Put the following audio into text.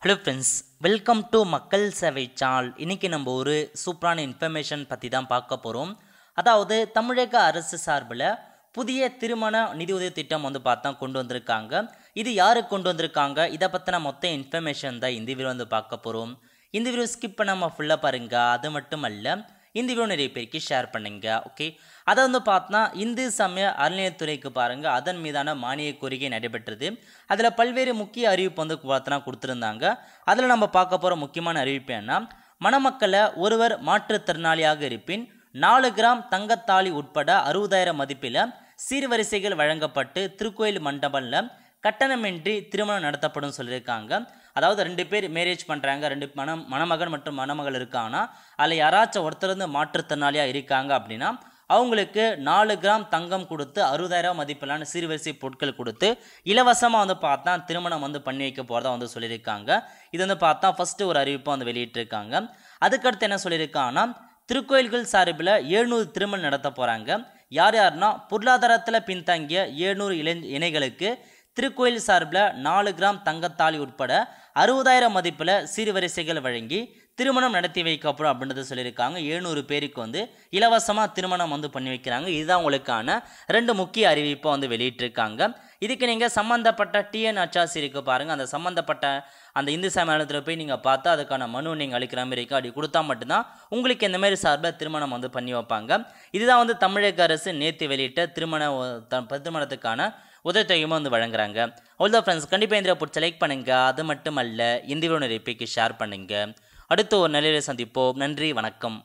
Hello friends, welcome to மக்கள் சேவை சால். இன்றைக்கி நம்ம ஒரு சூப்பரான இன்ஃபர்மேஷன் பற்றி தான் பார்க்க போகிறோம். அதாவது தமிழக அரசு சார்பில் புதிய திருமண நிதியுதவி திட்டம் பார்த்தா கொண்டு வந்திருக்காங்க. இது யாருக்கு கொண்டு வந்திருக்காங்க, இதை பற்றின மொத்த இன்ஃபர்மேஷன் தான் இந்த வீடியோ பார்க்க போகிறோம். இந்த வீடியோ ஸ்கிப் பண்ணாமல் ஃபுல்லாக பாருங்க. அது மட்டும் அல்ல, இந்த வீடியோ நிறைய பேருக்கு ஷேர் பண்ணுங்க. ஓகே, அதை பார்த்தா இந்து சமய அறநிலையத்துறைக்கு பாருங்கள், அதன் மீதான மானிய கோரிக்கை நடைபெற்றது. அதில் பல்வேறு முக்கிய அறிவிப்பு பார்த்தனா கொடுத்துருந்தாங்க. அதில் நம்ம பார்க்க போகிற முக்கியமான அறிவிப்பு என்ன, மணமக்களை ஒருவர் மாற்றுத்திறனாளியாக இருப்பின் 4 கிராம் தங்கத்தாலி உட்பட 60,000 மதிப்பில் சீர்வரிசைகள் வழங்கப்பட்டு திருக்கோயில் மண்டபம்ல கட்டணமின்றி திருமணம் நடத்தப்படும் சொல்லியிருக்காங்க. அதாவது 2 பேர் மேரேஜ் பண்ணுறாங்க, 2 மணமகன் மற்றும் மணமகள் இருக்காங்கன்னா அதில் யாராச்சும் ஒருத்தர் மாற்றுத்திறனாளியாக இருக்காங்க அப்படின்னா அவங்களுக்கு 4 கிராம் தங்கம் கொடுத்து 60,000 மதிப்பிலான சீர்வரிசை பொருட்கள் கொடுத்து இலவசமாக பார்த்தா திருமணம் பண்ணி வைக்க போகிறதா சொல்லியிருக்காங்க. இது பார்த்தா ஃபஸ்ட்டு ஒரு அறிவிப்பை வெளியிட்டிருக்காங்க. அதுக்கடுத்து என்ன சொல்லியிருக்காங்கன்னா, திருக்கோயில்கள் சார்பில் 700 திருமணம் நடத்த போகிறாங்க. யார் யாருன்னா, பொருளாதாரத்தில் பின்தங்கிய 700 இணைகளுக்கு திருக்கோயில் சார்பில் 4 கிராம் தங்கத்தாலி உட்பட 60,000 மதிப்பில் சீர்வரிசைகள் வழங்கி திருமணம் நடத்தி வைக்கப்படும் அப்படின்றத சொல்லியிருக்காங்க. 700 பேருக்கு இலவசமாக திருமணம் பண்ணி வைக்கிறாங்க. இதுதான் உங்களுக்கான 2 முக்கிய அறிவிப்பை வெளியிட்டிருக்காங்க. இதுக்கு நீங்கள் சம்மந்தப்பட்ட டிஎன் அச்சாசிரிக்கு பாருங்கள், அந்த சம்மந்தப்பட்ட அந்த இந்து சமயத்தில் போய் நீங்கள் பார்த்தா அதுக்கான மனு நீங்கள் அளிக்கிற மாதிரி இருக்குது. அப்படி கொடுத்தா மட்டும்தான் உங்களுக்கு இந்த மாதிரி சார்பில் திருமணம் பண்ணி வைப்பாங்க. இதுதான் தமிழக அரசு நேற்று வெளியிட்ட திருமணத்துக்கான உதவித்தொகையும் வழங்குறாங்க. அவ்வளோதான் ஃப்ரெண்ட்ஸ், கண்டிப்பாக இந்த பிடிச்ச லைக் பண்ணுங்கள். அது மட்டும் அல்ல, இந்த வீடியோ நிறைய பேருக்கு ஷேர் பண்ணுங்கள். அடுத்து ஒரு நிலையில சந்திப்போம். நன்றி, வணக்கம்.